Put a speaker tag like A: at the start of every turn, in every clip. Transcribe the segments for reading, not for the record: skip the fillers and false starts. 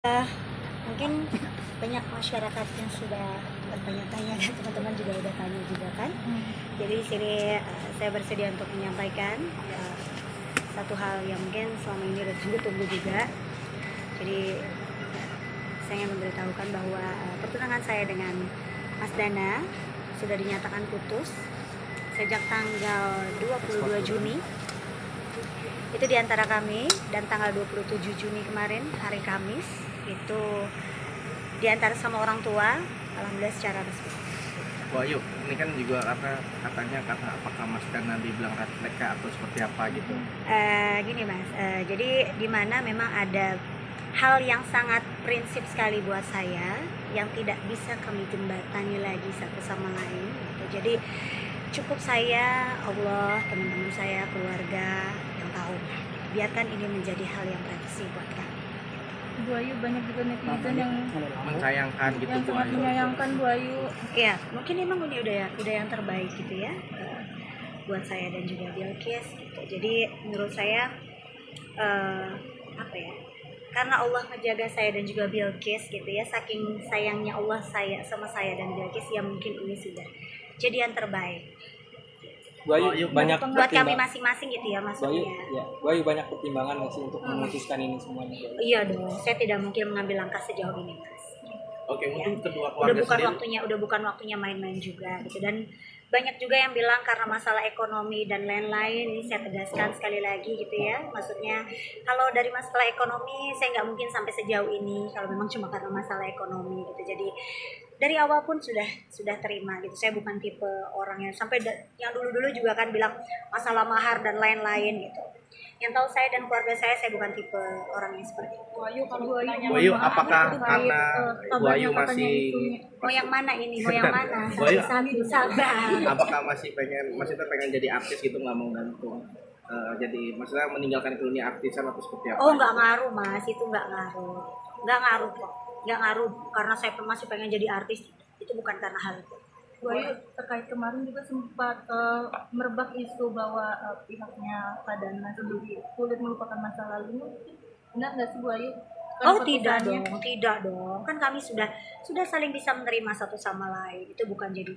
A: Mungkin banyak masyarakat yang sudah bertanya-tanya dan teman-teman juga udah tanya juga kan. Jadi di sini saya bersedia untuk menyampaikan satu hal yang mungkin selama ini udah tunggu-tunggu juga. Jadi saya ingin memberitahukan bahwa pertunangan saya dengan Mas Dana sudah dinyatakan putus sejak tanggal 22 Juni. Itu diantara kami, dan tanggal 27 Juni kemarin hari Kamis itu diantara sama orang tua, alhamdulillah secara resmi.
B: Wah yuk, ini kan juga katanya apakah Mas Dana dibilang red flag atau seperti apa gitu?
A: Gini Mas, jadi dimana memang ada hal yang sangat prinsip sekali buat saya yang tidak bisa kami jembatani lagi satu sama lain gitu. Jadi cukup saya, Allah, teman-teman saya, keluarga yang tahu. Biarkan ini menjadi hal yang privasi buat kami.
C: Bu Ayu, banyak juga netizen yang
B: Menyayangkan gitu
C: yang
B: Bu
C: sangat
B: Ayu.
C: menyayangkan Bu Ayu.
A: Iya, mungkin emang ini udah yang terbaik gitu ya, buat saya dan juga Bilqis gitu. Jadi menurut saya apa ya? Karena Allah menjaga saya dan juga Bilqis gitu ya, saking sayangnya Allah sama saya dan Bilqis, ya mungkin ini sudah jadi yang terbaik
D: Bu Ayu banyak
A: buat kami masing-masing gitu ya
D: Bu Ayu,
A: maksudnya.
D: ya, Bu Ayu banyak pertimbangan nggak sih untuk memutuskan ini semuanya? Bu Ayu?
A: Iya dong, saya tidak mungkin mengambil langkah sejauh ini Mas.
B: Oke, mungkin kedua
A: udah
B: keluarga
A: bukan waktunya main-main juga gitu. Dan banyak juga yang bilang karena masalah ekonomi dan lain-lain. Ini saya tegaskan sekali lagi gitu ya, maksudnya kalau dari masalah ekonomi saya nggak mungkin sampai sejauh ini kalau memang cuma karena masalah ekonomi gitu. Jadi dari awal pun sudah terima gitu. Saya bukan tipe orang yang sampai yang dulu-dulu juga kan bilang masalah mahar dan lain-lain gitu. Yang tahu saya dan keluarga saya bukan tipe orang yang seperti itu.
C: Bu Ayu, kalau Bu Ayu,
B: Bu Ayu, apakah karena Bu Ayu masih
A: Mau yang mana ini? Mau yang mana?
B: Bu Ayu,
A: Sabar.
B: apakah masih pengen jadi artis gitu, nggak mau gantung? Jadi maksudnya meninggalkan dunia artisan atau seperti apa?
A: Oh, nggak ngaruh Mas, itu nggak ngaruh kok, nggak ngaruh karena saya masih pengen jadi artis, itu bukan karena hal itu.
C: Bu Ayu, terkait kemarin juga sempat merebak isu bahwa pihaknya Pak Dana sendiri sulit melupakan masa lalu. Benar nggak sih Bu Ayu?
A: Oh tidak dong, kan kami sudah saling bisa menerima satu sama lain, itu bukan jadi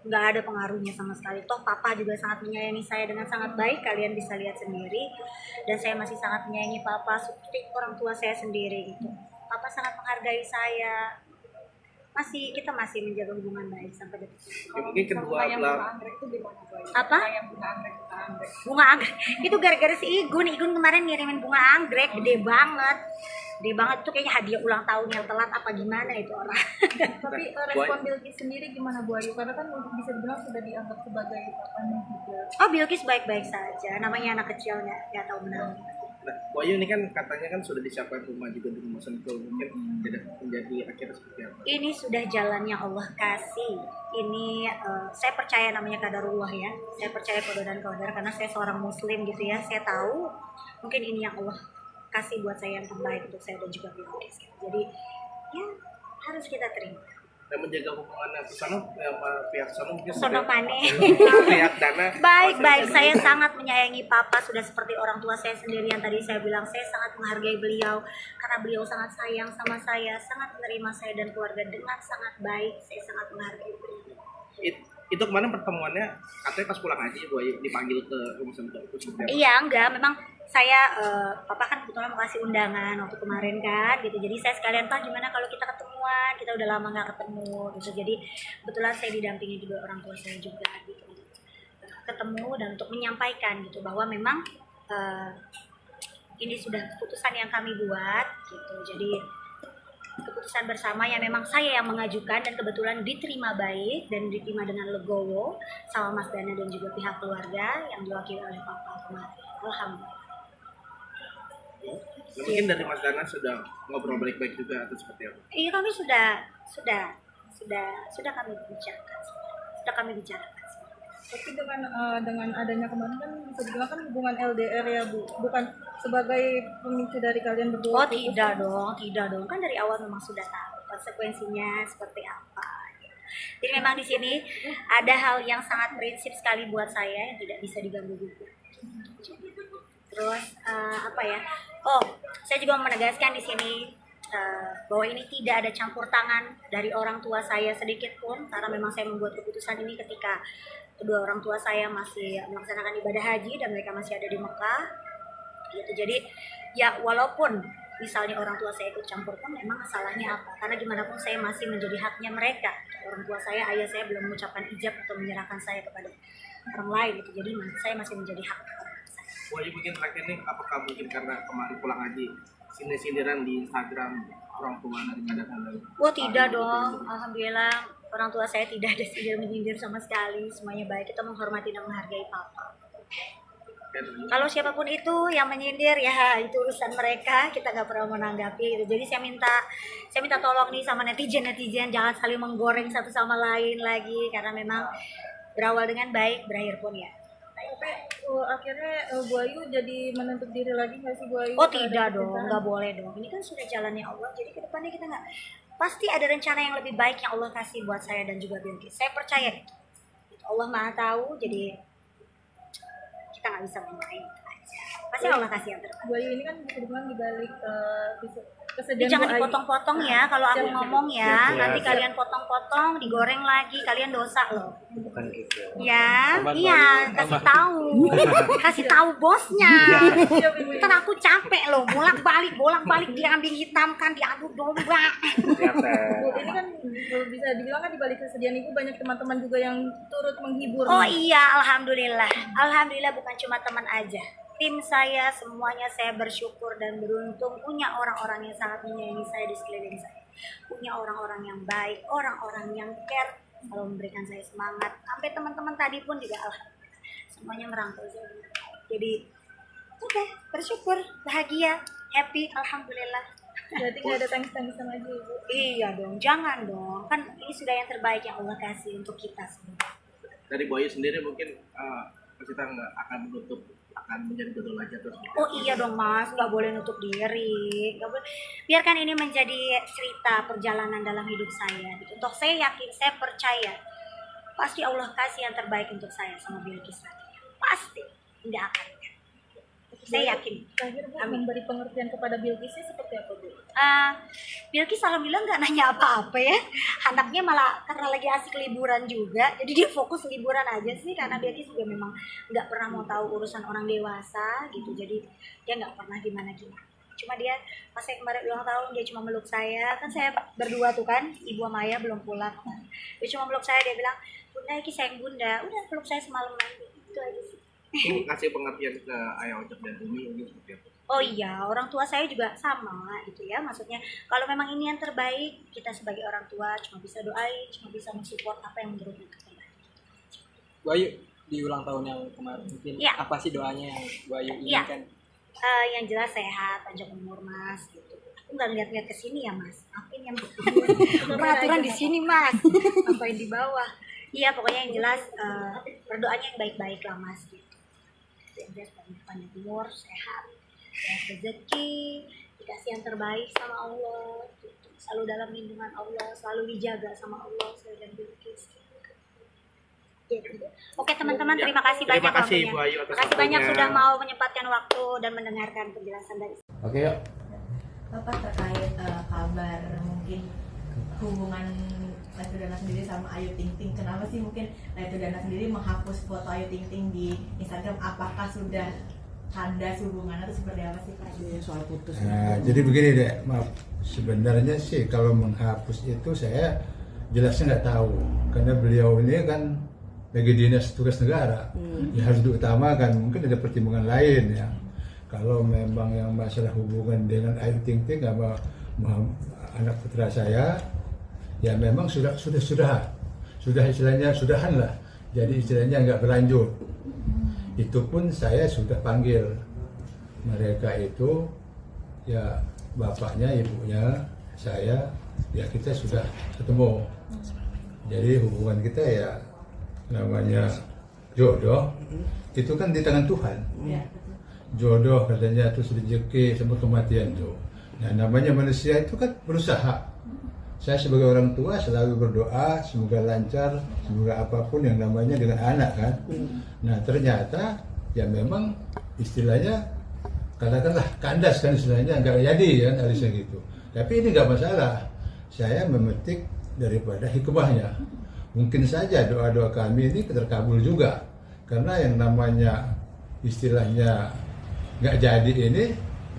A: nggak ada pengaruhnya sama sekali. Toh Papa juga sangat menyayangi saya dengan sangat baik, kalian bisa lihat sendiri, dan saya masih sangat menyayangi Papa seperti orang tua saya sendiri gitu. Papa sangat menghargai saya, kita masih menjaga hubungan baik sampai detik ini.
B: Mungkin kedua belah.
A: Apa? Bunga anggrek itu gara-gara si Igun kemarin ngirimin bunga anggrek gede banget itu, kayaknya hadiah ulang tahun yang telat apa gimana itu orang.
C: Tapi respon Bilqis sendiri gimana Bu Ayu? Karena kan bisa dibilang sudah dianggap sebagai papanya juga.
A: Oh, Bilqis baik-baik saja, namanya anak kecil nggak tahu menang.
B: Nah, Bu Ayu ini kan katanya kan sudah disiapkan rumah juga di rumah Sentul, mungkin tidak menjadi akhirnya seperti apa?
A: Ini sudah jalannya Allah kasih. Ini saya percaya namanya qadarullah ya. Saya percaya qada dan qadar karena saya seorang muslim gitu ya. Saya tahu mungkin ini yang Allah kasih buat saya yang terbaik untuk saya dan juga Bilqis. Jadi ya harus kita terima.
B: Dan menjaga hubungan nanti sama pihak sana mungkin
A: Sono pane.
B: pihak Dana.
A: Baik, saya sangat menyayangi Papa, sudah seperti orang tua saya sendiri yang tadi saya bilang. Saya sangat menghargai beliau karena beliau sangat sayang sama saya, sangat menerima saya dan keluarga dengan sangat baik. Saya sangat menghargai beliau.
B: Itu kemarin pertemuannya katanya pas pulang aja Bu Ayu dipanggil ke rumah Sentul.
A: Iya, enggak, memang saya Papa kan kebetulan mau kasih undangan waktu kemarin kan gitu. Jadi saya sekalian, Pak, gimana kalau kita ketemuan, kita udah lama nggak ketemu gitu. Jadi kebetulan saya didampingi juga orang tua saya juga gitu, ketemu dan untuk menyampaikan gitu bahwa memang ini sudah keputusan yang kami buat gitu. Jadi keputusan bersama yang memang saya yang mengajukan dan kebetulan diterima baik dan diterima dengan legowo sama Mas Dana dan juga pihak keluarga yang diwakili oleh Papa kemarin. Alhamdulillah.
B: Nah, mungkin dari Mas Dana sudah ngobrol baik-baik juga atau seperti apa?
A: Iya, kami sudah kami bicarakan.
C: Tapi dengan adanya kemarin kan bisa dibilang kan hubungan LDR ya Bu, bukan sebagai pemicu dari kalian berdua.
A: Oh tidak dong, kan dari awal memang sudah tahu konsekuensinya seperti apa. Jadi memang di sini ada hal yang sangat prinsip sekali buat saya yang tidak bisa diganggu gugat. Terus apa ya? Oh, saya juga mau menegaskan di sini bahwa ini tidak ada campur tangan dari orang tua saya sedikit pun, karena memang saya membuat keputusan ini ketika kedua orang tua saya masih melaksanakan ibadah haji dan mereka masih ada di Mekah gitu. Jadi ya walaupun misalnya orang tua saya ikut campur pun memang salahnya apa, karena gimana pun saya masih menjadi haknya mereka. Orang tua saya, ayah saya belum mengucapkan ijab atau menyerahkan saya kepada orang lain gitu. Jadi saya masih menjadi hak orang tua saya.
B: Wah, mungkin terakhir nih, apakah mungkin karena kemarin pulang haji sindir-sindiran di Instagram orang tua dari ngadakan lagi?
A: Oh tidak dong, alhamdulillah orang tua saya tidak ada sindir menyindir sama sekali, semuanya baik. Kita menghormati dan menghargai papa. Kalau siapapun itu yang menyindir ya itu urusan mereka, kita nggak pernah menanggapi gitu. Jadi saya minta tolong nih sama netizen jangan saling menggoreng satu sama lain lagi, karena memang berawal dengan baik berakhir pun ya.
C: Tapi akhirnya Bu Ayu jadi menuntut diri lagi nggak sih Bu Ayu?
A: Oh tidak dong, nggak boleh dong. Ini kan sudah jalannya Allah, jadi kedepannya kita nggak, pasti ada rencana yang lebih baik yang Allah kasih buat saya dan juga Bilqis. Saya percaya itu. Allah Maha Tahu, jadi kita nggak bisa main-main aja. Pasti Allah kasih yang terbaik.
C: Bu Ayu ini kan bisa dibilang dibalik
A: Jadi
C: kesedihan
A: jangan
C: Bu Ayu.
A: dipotong-potong ya kalau aku
C: Siap.
A: ngomong ya.
B: Siap.
A: Nanti kalian potong-potong, digoreng lagi, kalian dosa loh.
D: Bukan gitu.
A: Ya,
D: Aman,
A: iya,
D: Bayu.
A: kasih
D: Aman.
A: tahu. Kasih tahu bosnya.
C: Siap, Ibu.
A: Ntar aku capek loh, bolak-balik diambil hitam kan, diaduk domba.
C: Bu, ini kan bisa dibilang kan dibalik kesedihan Ibu banyak teman-teman juga yang turut menghibur.
A: Oh iya, alhamdulillah. Alhamdulillah bukan cuma teman aja. Tim saya semuanya saya bersyukur dan beruntung punya orang-orang yang sangat menyayangi saya di sekeliling saya. Punya orang-orang yang baik, orang-orang yang care, selalu memberikan saya semangat. Sampai teman-teman tadi pun juga alhamdulillah semuanya merangkul saya. Jadi udah bersyukur, bahagia, happy, alhamdulillah.
C: Berarti nggak ada tangis-tangisan lagi Ibu.
A: Iya dong, jangan dong. Kan ini sudah yang terbaik yang Allah kasih untuk kita semua.
B: Dari Bu Ayu sendiri mungkin kita nggak akan menutup, akan menjadi betul aja terus.
A: Oh iya dong mas, nggak boleh nutup diri, nggak boleh. Biarkan ini menjadi cerita perjalanan dalam hidup saya. Gitu. Toh saya yakin, saya percaya pasti Allah kasih yang terbaik untuk saya sama Bilqis nanti. Pasti, tidak akan. Saya yakin.
C: Terakhir Bu,
A: Amin.
C: memberi pengertian kepada Bilqisnya seperti apa Bu?
A: Bilqis alhamdulillah nggak nanya apa-apa ya. Anaknya malah karena lagi asik liburan juga, jadi dia fokus liburan aja sih. Karena Bilqis juga memang nggak pernah mau tahu urusan orang dewasa gitu. Jadi dia nggak pernah gimana-gimana. Cuma dia pas saya kemarin ulang tahun dia cuma meluk saya. Kan saya berdua tuh kan, Ibu sama Ayah belum pulang. Dia cuma meluk saya, dia bilang, "Bunda, ini sayang Bunda." Udah peluk saya semalaman. Itu aja sih.
B: Itu kasih pengertian ke Ayah Ojek dan Umi ini seperti apa?
A: Oh iya, orang tua saya juga sama gitu ya. Maksudnya kalau memang ini yang terbaik, kita sebagai orang tua cuma bisa doain, cuma bisa mensupport apa yang menurut kita terbaik.
D: Bu Ayu, di ulang tahun yang kemarin mungkin
A: Iya.
D: apa sih doanya yang Bu Ayu
A: Iya.
D: inginkan?
A: Yang jelas sehat, panjang umur mas gitu. Aku nggak lihat-lihat ke sini ya mas. Ngapain yang peraturan di sini mas? Ngapain di bawah? Iya pokoknya yang jelas berdoanya yang baik-baik lah mas gitu. Yang jelas panjang umur, sehat, rezeki, dikasih yang terbaik sama Allah, gitu. Selalu dalam lindungan Allah, selalu dijaga sama Allah, saya dan Bilqis. Gitu. Oke teman-teman, terima kasih banyak.
B: Terima kasih,
A: waktunya.
B: Bu Ayu, atas
A: Terima kasih banyak
B: waktunya.
A: sudah mau menyempatkan waktu dan mendengarkan penjelasan dari
E: Oke yuk.
F: Bapak terkait kabar mungkin hubungan Letu Dana sendiri sama Ayu Ting Ting, kenapa sih mungkin Letu Dana sendiri menghapus foto Ayu Ting Ting di Instagram? Apakah sudah kandas hubungannya atau seperti apa sih Pak?
E: Soal putus. Nah, jadi begini deh, maaf. Sebenarnya sih kalau menghapus itu saya jelasnya nggak tahu, karena beliau ini kan lagi dinas tugas negara, ya harus diutamakan. Mungkin ada pertimbangan lain ya. Kalau memang yang masalah hubungan dengan Ayu Ting Ting sama anak putra saya, ya memang sudah istilahnya sudahan lah. Jadi istilahnya nggak berlanjut. Itu pun saya sudah panggil mereka itu, ya bapaknya, ibunya, saya, ya kita sudah ketemu. Jadi hubungan kita ya namanya jodoh, itu kan di tangan Tuhan.
F: Ya.
E: Jodoh katanya terus rezeki sama kematian tuh. Nah namanya manusia itu kan berusaha. Saya sebagai orang tua selalu berdoa semoga lancar, semoga apapun yang namanya dengan anak kan. Nah ternyata ya memang istilahnya katakanlah kandas kan istilahnya, nggak jadi kan harusnya gitu. Tapi ini nggak masalah. Saya memetik daripada hikmahnya. Mungkin saja doa-doa kami ini terkabul juga. Karena yang namanya istilahnya nggak jadi ini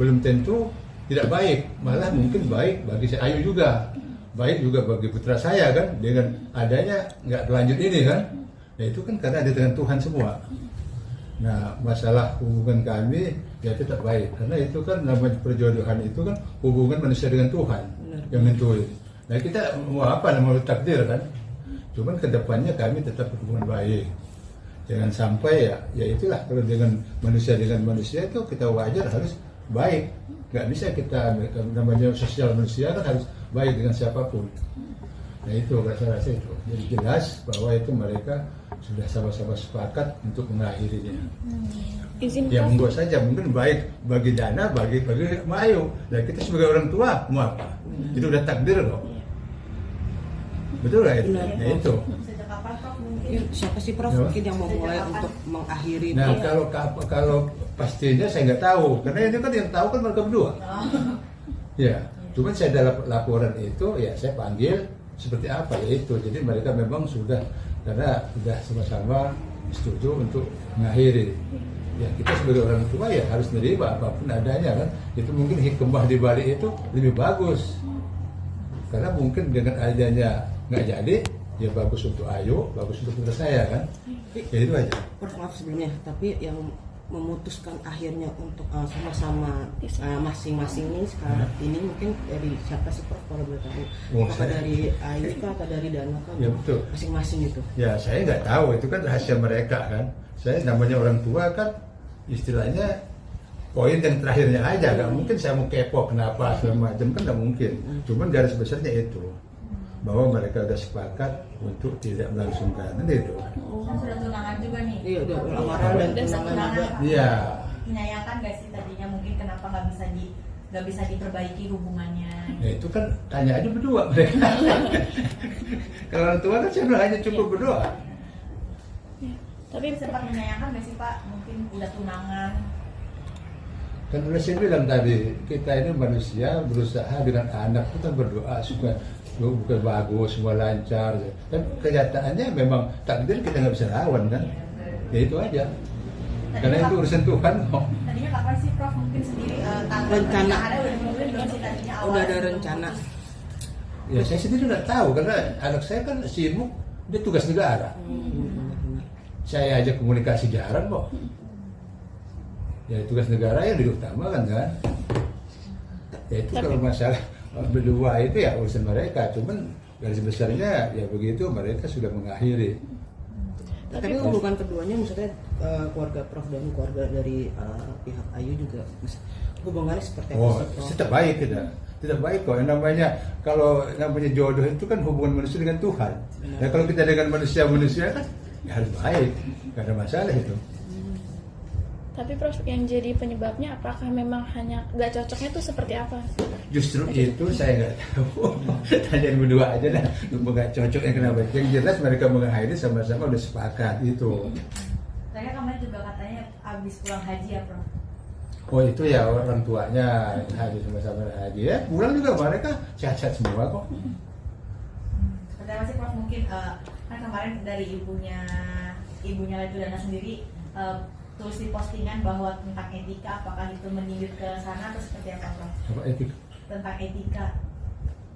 E: belum tentu tidak baik. Malah mungkin baik bagi si Ayu juga. Baik juga bagi putra saya kan. Dengan adanya nggak berlanjut ini kan. Nah itu kan karena ada dengan Tuhan semua. Nah masalah hubungan kami ya tetap baik. Karena itu kan namanya perjodohan itu kan hubungan manusia dengan Tuhan yang nentuin. Nah kita mau apa, mau takdir kan. Cuman kedepannya kami tetap berhubungan baik. Jangan sampai ya itulah kalau dengan manusia itu kita wajar harus baik. Nggak bisa kita namanya sosial manusia kan harus baik dengan siapapun. Nah itu rasa-rasa itu. Jadi jelas bahwa itu mereka sudah sama-sama sepakat untuk mengakhirinya. Ya monggo saja, mungkin baik bagi Dana, bagi Mayu. Nah kita sebagai orang tua mau apa? Itu udah takdir kok. Betul nggak itu? Nah itu.
F: Sejak kapan Prof mungkin?
G: Ya, siapa sih Prof mungkin yang mau mulai untuk mengakhiri
E: Nah
G: itu?
E: kalau pastinya saya nggak tahu, karena ini kan yang tahu kan mereka berdua. Ya, cuman saya dalam laporan itu ya saya panggil seperti apa ya itu. Jadi mereka memang sudah karena sudah sama-sama setuju untuk mengakhiri. Ya kita sebagai orang tua ya harus menerima apapun adanya kan. Itu mungkin hikmah di balik itu lebih bagus. Karena mungkin dengan adanya nggak jadi, ya bagus untuk Ayu, bagus untuk putra saya kan. Ya itu aja.
G: Prof maaf sebelumnya, tapi yang memutuskan akhirnya untuk sama-sama masing-masing ini sekarang ini mungkin dari siapa sih Prof kalau boleh tahu? Apakah dari Ayu kah atau dari Dana kah?
E: Ya betul.
G: Masing-masing itu.
E: Ya saya nggak tahu, itu kan rahasia mereka kan. Saya namanya orang tua kan istilahnya poin yang terakhirnya aja, nggak mungkin saya mau kepo kenapa segala macam kan nggak mungkin. Cuman garis besarnya itu bahwa mereka sudah sepakat untuk tidak melangsungkan itu.
F: Kan sudah tunangan juga nih.
G: Iya, udah lamaran dan tunangan juga.
E: Iya.
F: Menyayangkan gak sih tadinya mungkin kenapa nggak bisa diperbaiki hubungannya?
E: Ya itu kan tanya aja berdua mereka. Kalau orang tua kan saya bilang hanya cukup berdoa.
F: Tapi sempat menyayangkan gak sih Pak? Mungkin udah tunangan.
E: Kan udah saya bilang tadi, kita ini manusia berusaha dengan anak itu kan berdoa supaya bukan bagus, semua lancar. Dan kenyataannya memang takdir kita nggak bisa lawan kan. Ya itu aja. Karena itu urusan Tuhan kok.
F: Tadinya kapan sih Prof mungkin sendiri
G: Rencana.
F: ada belum sih tadinya awal?
G: Udah ada rencana.
E: Ya saya sendiri nggak tahu karena anak saya kan sibuk, dia tugas negara. Saya aja komunikasi jarang kok. Ya tugas negara yang diutamakan kan. Ya itu kalau masalah berdua itu ya urusan mereka. Cuman garis besarnya ya begitu mereka sudah mengakhiri.
G: Tapi hubungan keduanya maksudnya keluarga Prof dan keluarga dari pihak Ayu juga hubungannya seperti apa
E: Oh,
G: sih Prof?
E: tetap baik tidak baik kok. Yang namanya kalau namanya jodoh itu kan hubungan manusia dengan Tuhan. Nah kalau kita dengan manusia kan ya harus baik, nggak ada masalah itu.
H: Tapi Prof, yang jadi penyebabnya apakah memang hanya gak cocoknya itu seperti apa?
E: Justru itu saya nggak tahu. Tanyain berdua aja dah. Nggak cocoknya kenapa? Yang jelas mereka mengakhiri sama-sama udah sepakat itu.
F: Saya kemarin juga katanya habis pulang haji ya Prof.
E: Oh itu ya orang tuanya haji sama-sama haji ya. Pulang juga mereka sehat-sehat semua kok.
F: Seperti apa sih Prof mungkin kan kemarin dari ibunya Letu Dana sendiri tulis di postingan bahwa tentang etika, apakah itu menyindir ke sana atau seperti apa Prof?
E: Apa etika?
F: Tentang etika.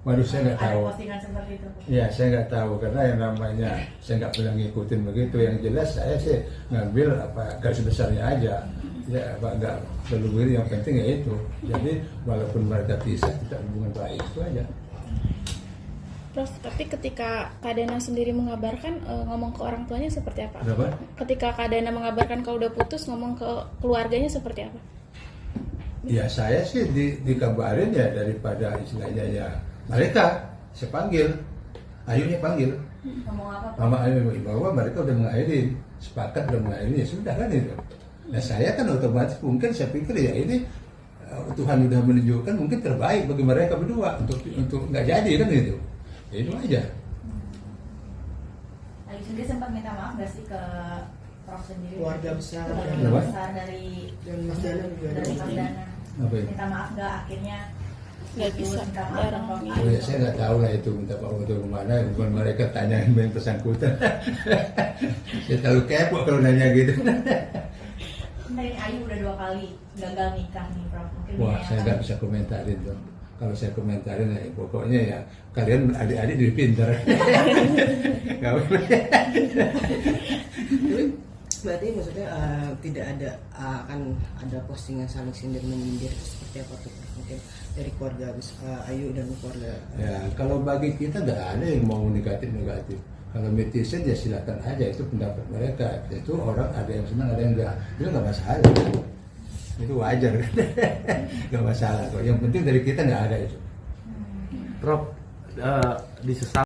E: Waduh saya nggak tahu.
F: Ada postingan seperti itu.
E: Ya saya nggak tahu karena yang namanya saya nggak pernah ngikutin begitu. Yang jelas saya sih ngambil apa garis besarnya aja. Ya apa nggak perlu begini, yang penting ya itu. Jadi walaupun mereka pisah kita hubungan baik itu aja.
H: Prof, tapi ketika Kak Dana sendiri mengabarkan ngomong ke orang tuanya seperti apa?
E: Kenapa?
H: Ketika Kak Dana mengabarkan kalau udah putus ngomong ke keluarganya seperti apa?
E: Ya saya sih dikabarin ya daripada istilahnya ya mereka saya panggil, Ayunya panggil,
F: Ngomong apa Prof?
E: Mama Ayu bahwa mereka udah mengakhiri, sepakat udah mengakhiri ya sudah kan itu. Nah saya kan otomatis mungkin saya pikir ya ini Tuhan udah menunjukkan mungkin terbaik bagi mereka berdua untuk nggak jadi kan itu. Ya itu aja.
F: Ayu sendiri sempat minta maaf nggak sih ke Prof sendiri?
G: Keluarga besar.
F: Keluarga besar dari
G: Dan Mas Dana juga
F: Mas Dana.
E: Apa itu?
F: Minta maaf nggak akhirnya
H: nggak bisa jarang.
E: Oh ya, saya nggak tahu lah itu minta Pak Mutu kemana, bukan mereka tanyain yang bersangkutan. Saya terlalu kepo kalau nanya gitu.
F: Dari Ayu udah 2 kali gagal nikah nih Prof. Mungkin
E: Wah, saya nggak
F: menanyakan.
E: bisa komentarin dong. Kalau saya komentarin ya pokoknya ya kalian adik-adik jadi pintar. Nggak boleh.
G: Tapi berarti maksudnya tidak ada akan ada postingan saling sindir menyindir seperti apa tuh Prof? Mungkin dari keluarga Ayu dan keluarga
E: Ya, kalau bagi kita nggak ada yang mau negatif. Kalau netizen ya silakan aja, itu pendapat mereka. Itu orang ada yang senang, ada yang enggak. Itu nggak masalah. Itu wajar kan? Nggak masalah kok. Yang penting dari kita nggak ada itu.
B: Prof, di